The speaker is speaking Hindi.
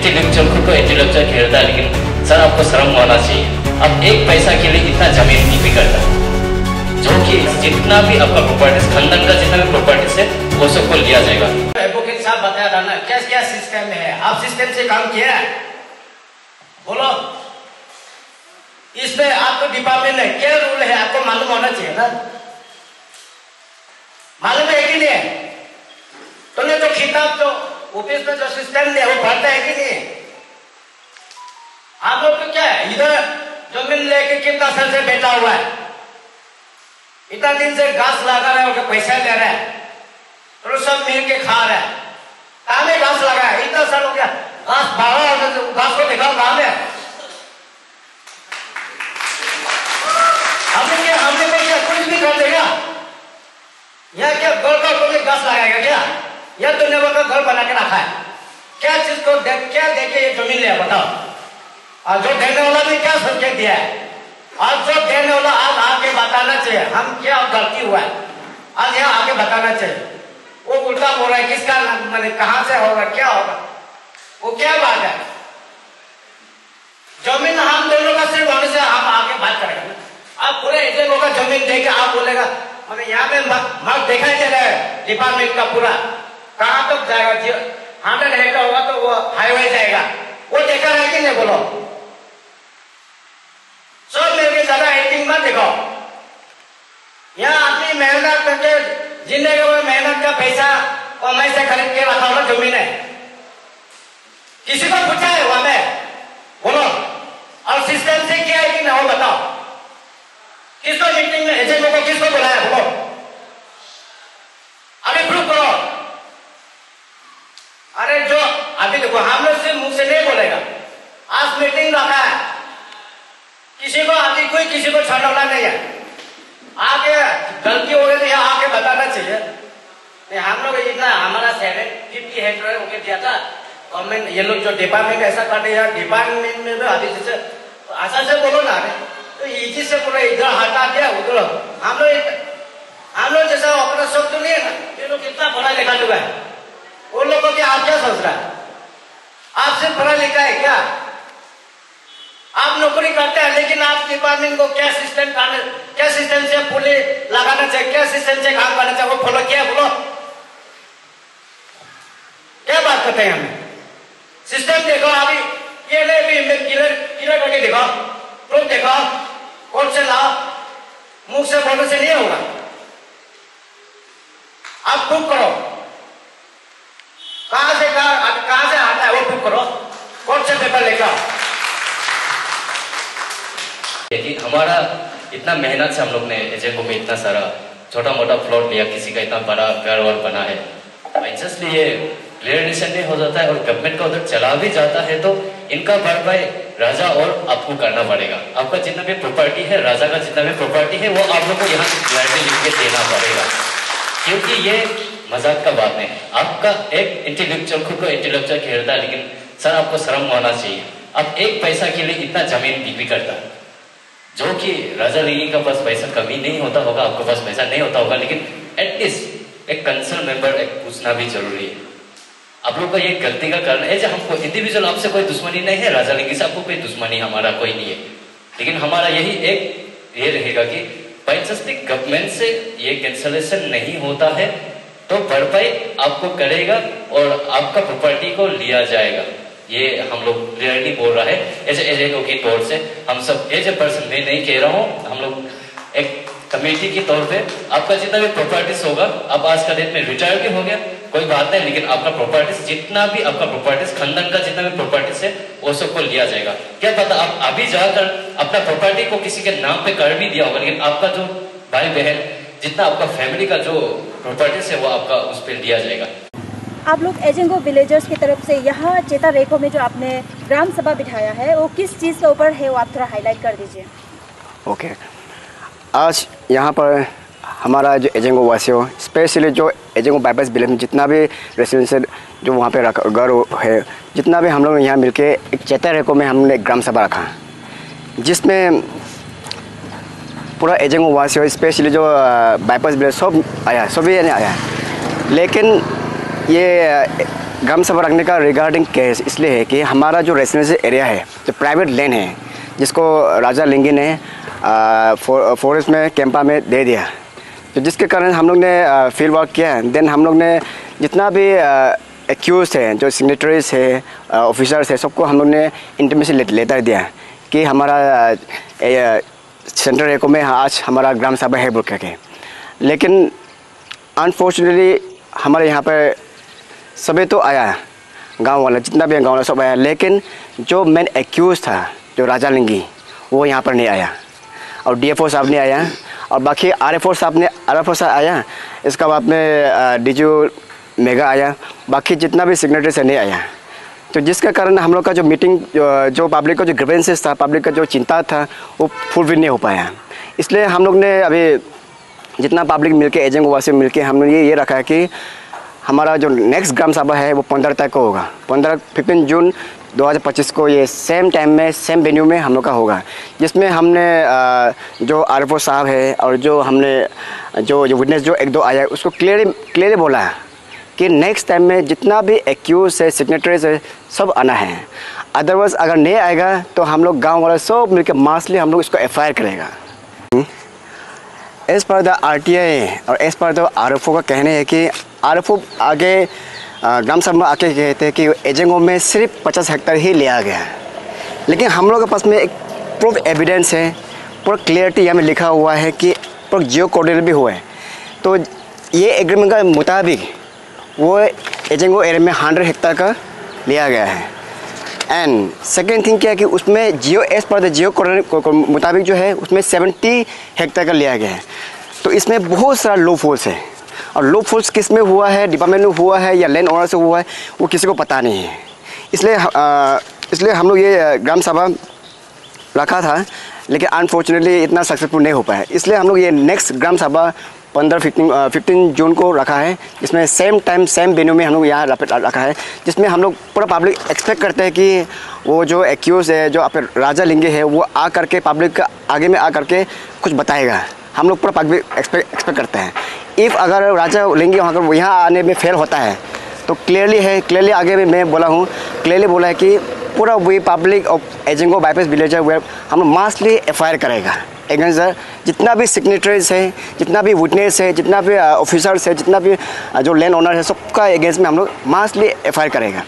इंटेलेक्चुअल खुद को इंटेलेक्चुअल खेलता है, लेकिन सर आपको शर्म होना चाहिए। अब एक पैसा के लिए इतना जमीन नहीं बिकता, जो कि जितना भी आपका प्रॉपर्टीज, खानदान का जितना भी प्रॉपर्टीज है वो सबको लिया जाएगा। एडवोकेट साहब बताया था ना क्या क्या सिस्टम है, आप सिस्टम से काम किया है? बोलो, इसमें आपको डिपार्टमेंट में क्या रूल है आपको मालूम होना चाहिए ना। मालूम है कि नहीं? तुमने जो खिताब जो ऑफिस में जो सिस्टम है वो पढ़ता है कि नहीं? आप लोग तो क्या है, इधर जमीन लेके कितना साल से बैठा हुआ है, इतना दिन से घास लगा रहा है, पैसा ले रहा है, तो सब मिल के खा रहा है। कहाँ में घास लगा है? इतना साल हो गया, घास बाढ़ा, घास को दिखाओ कहाँ में? हमने क्या कुछ भी कर देगा? यहाँ क्या घर का कोई घास लगाएगा क्या? या तुमने वो घर बना के रखा है? क्या चीज को क्या देखे ये जमीन ले बताओ? और जो देने वाला भी क्या संकेत दिया है? और जो देने वाला आज आके बताना चाहिए हम क्या गलती हुआ है, आज यहाँ आके बताना चाहिए। वो उल्टा बोल रहा है, किसका मैंने कहां से होगा, क्या होगा, वो क्या बात है? जमीन हम दोनों का सिर्फ होने से हम आके बात करेंगे। आप पूरे एजेंट होगा जमीन देके आप बोलेगा मैंने यहाँ पे मार्क देखा ही चला है डिपार्टमेंट का पूरा कहाँ तक जाएगा, 100 हेक्टर होगा तो वो हाईवे जाएगा, वो देखा है कि नहीं? बोलो, सब मिलकर ज्यादा एक्टिंग मत देखो। यहाँ आदमी मेहनत करके जिंदगी में मेहनत का पैसा कमाई से खरीद के रखा हुआ जमीन है, किसी को पूछा है वहां में? बोलो, और सिस्टम से क्या है कि ना वो बताओ। किसको मीटिंग में एजेंटों को किसको बुलाया? बोलो, अरे प्रूव करो। अरे जो अभी देखो हम लोग सिर्फ मुंह से नहीं बोलेगा, आज मीटिंग रखा है, किसी को अभी कोई किसी को छाड़ना नहीं है, आके गलती हो गई तो यहाँ आके बताना चाहिए। नहीं हम लोग इतना हमारा 750 हेक्टर होके दिया था गवर्नमेंट, ये लोग जो डिपार्टमेंट ऐसा कर दिया, डिपार्टमेंट में भी अभी जैसे आशा से बोलो ना, तो इजी से पूरा इधर हटा दिया उधर। हम लोग जैसा अपना शब्द तो नहीं है ना, ये लोग कितना पढ़ा लिखा चुका है, वो लोग को क्या आप क्या सोच रहा है? आप सिर्फ पढ़ा लिखा है क्या? आप नौकरी करते हैं, लेकिन आप डिपार्टमेंट को क्या सिस्टम करना, क्या सिस्टम से पुलिस लगाना चाहिए, क्या सिस्टम से काम करना चाहिए, वो फॉलो किया? बोलो, क्या बात करते हैं हम? सिस्टम देखो, अभी ये नहीं भी क्लियर करके देखो, प्रूफ देखो, कोर्ट से लाओ, मुंह से बोलने से नहीं होगा, आप प्रूफ करो। कहां से आता है वो प्रूफ करो, कोर्ट से पेपर लेकर आओ। हमारा इतना मेहनत से हम लोग ने एजेंटों में इतना सारा छोटा मोटा प्लॉट लिया, किसी का इतना बड़ा घर और बना है, बाइचांसली ये क्लियरेशन नहीं हो जाता है और गवर्नमेंट का उधर चला भी जाता है तो इनका भरपाई राजा और आपको करना पड़ेगा। आपका जितना भी प्रॉपर्टी है, राजा का जितना भी प्रॉपर्टी है, वो आप लोग को यहाँ क्लैरिटी लिख के देना पड़ेगा, क्योंकि ये मजाक का बात नहीं है। आपका एक इंटेलेक्चुअल खुद को इंटेलेक्चुअल खेलता है, लेकिन सर आपको शर्म होना चाहिए। अब एक पैसा के लिए इतना जमीन बिक्री करता है, जो कि राजा लीगी का पास पैसा कमी नहीं होता होगा, आपके पास पैसा नहीं होता होगा, लेकिन एटलीस्ट एक कंसर्न मेंबर एक पूछना भी जरूरी है। आप लोग का ये गलती का कारण है, हमको इंडिविजुअल आपसे कोई दुश्मनी नहीं है, राजा लीगी से आपको कोई दुश्मनी हमारा कोई नहीं है, लेकिन हमारा यही एक ये रहेगा कि बाइचांसली गवर्नमेंट से ये कैंसलेशन नहीं होता है तो भरपाई आपको करेगा और आपका प्रॉपर्टी को लिया जाएगा। ये हम लोग क्लियरली बोल रहा है एज एजेंटों की तौर से। हम सब एज ए पर्सन मैं नहीं कह रहा हूँ, हम लोग एक कमेटी की तौर पे आपका जितना भी प्रॉपर्टीज होगा, आप आज का डेट में रिटायर भी हो गया कोई बात नहीं, लेकिन आपका प्रॉपर्टीज जितना भी आपका प्रॉपर्टीज खानदान का जितना भी प्रॉपर्टीज है वो सबको लिया जाएगा। क्या पता आप अभी जाकर अपना प्रॉपर्टी को किसी के नाम पे कर भी दिया होगा, लेकिन आपका जो भाई बहन जितना आपका फैमिली का जो प्रॉपर्टीज है वो आपका उस पर लिया जाएगा। आप लोग एजेंगो विलेजर्स की तरफ से यहाँ चेता रेको में जो आपने ग्राम सभा बिठाया है वो किस चीज़ के ऊपर है, वो आप थोड़ा हाईलाइट कर दीजिए। ओके, आज यहाँ पर हमारा जो एजेंगो वासियों, स्पेशली जो एजेंगो बाईपास विलेज में जितना भी रेसिडेंशियल जो वहाँ पे घर है, जितना भी हम लोग यहाँ मिलके एक चेता रेको में हमने ग्राम सभा रखा, जिसमें पूरा एजेंगो वासियों स्पेशली जो बाईपास विलेज सब आया, सभी ने आया। लेकिन ये ग्राम सभा रखने का रिगार्डिंग केस इसलिए है कि हमारा जो रेसिडेंशियल एरिया है, जो प्राइवेट लैंड है, जिसको राजा लिंगी ने फॉरेस्ट में कैंपा में दे दिया, तो जिसके कारण हम लोग ने फील्ड वर्क किया। देन हम लोग ने जितना भी एक्यूज है, जो सिग्नेटरीज है, ऑफिसर्स है, सबको हम लोग ने इंटीमेशन लेटर दिया कि हमारा सेंट्रल रेको में आज हमारा ग्राम सभा है बोल के। लेकिन अनफॉर्चुनेटली हमारे यहाँ पर सभी तो आया, गांव वाला जितना भी गांव वाला सब आया, लेकिन जो मेन एक्यूज था जो राजा लिंगी वो यहाँ पर नहीं आया, और डीएफओ साहब नहीं आया, और बाकी आरएफओ साहब आया, इसका बाद में डीजीओ मेगा आया, बाकी जितना भी सिग्नेटरी से नहीं आया। तो जिसके कारण हम लोग का जो मीटिंग, जो पब्लिक का जो ग्रीवेंसेस था, पब्लिक का जो चिंता था, वो फुलफिल नहीं हो पाया। इसलिए हम लोग ने अभी जितना पब्लिक मिलके, एजेंगो वासी मिलके हम लोग ये रखा है कि हमारा जो नेक्स्ट ग्राम सभा है वो 15 तक को होगा। 15 जून 2025 को ये सेम टाइम में सेम वेन्यू में हम लोग का होगा, जिसमें हमने जो आरएफओ साहब है और जो हमने जो विटनेस जो 1-2 आया उसको क्लियरली बोला है कि नेक्स्ट टाइम में जितना भी एक्यूज है, सिग्नेटरीज है, सब आना है। अदरवाइज अगर नहीं आएगा तो हम लोग गाँव वाले सब मिलकर मासली हम लोग इसको FIR करेगा। एज़ पर द RTI और एज़ पर द आरएफओ का कहने है कि आरएफओ आगे ग्राम सभा में आके कहते हैं कि एजेंगो में सिर्फ 50 हेक्टेयर ही लिया गया है, लेकिन हम लोग के पास में एक प्रूफ एविडेंस है, पूरा क्लियरिटी यहाँ में लिखा हुआ है कि पूरा जियो कोऑर्डिनेट भी हुआ है। तो ये एग्रीमेंट के मुताबिक वो एजेंगो एरिया में 100 हेक्टेयर का लिया गया है। एंड सेकेंड थिंग क्या है कि उसमें जियो एज पर द जियो कोऑर्डिनेट मुताबिक जो है उसमें 70 हेक्टेयर का लिया गया है। तो इसमें बहुत सारा लो फॉल्स है, और लो फॉल्स किस में हुआ है, डिपार्टमेंट में हुआ है या लैंड ओनर से हुआ है, वो किसी को पता नहीं है। इसलिए हम लोग ये ग्राम सभा रखा था, लेकिन अनफॉर्चुनेटली इतना सक्सेसफुल नहीं हो पाया। इसलिए हम लोग ये नेक्स्ट ग्राम सभा 15 जून को रखा है, जिसमें सेम टाइम सेम वेन्यू में हम लोग यहाँ रखा है, जिसमें हम लोग पूरा पब्लिक एक्सपेक्ट करते हैं कि वो जो एक्यूज है, जो अपने राजा लिंगे है, वो आ करके पब्लिक का आगे में आ करके कुछ बताएगा। हम लोग पूरा पब्लिक एक्सपेक्ट करते हैं। इफ़ अगर राजा लिंगे अगर यहाँ आने में फेल होता है तो क्लियरली आगे में मैं बोला हूँ, क्लियरली बोला है कि पूरा वही पब्लिक ऑफ एजेंगो बाईपास विलेजर वेयर हम लोग मासली FIR करेगा अगेंस्ट जितना भी सिग्नेटरीज है, जितना भी विटनेस है, जितना भी ऑफिसर्स है, जितना भी जो लैंड ओनर है, सबका अगेंस्ट में हम लोग मासली FIR करेगा।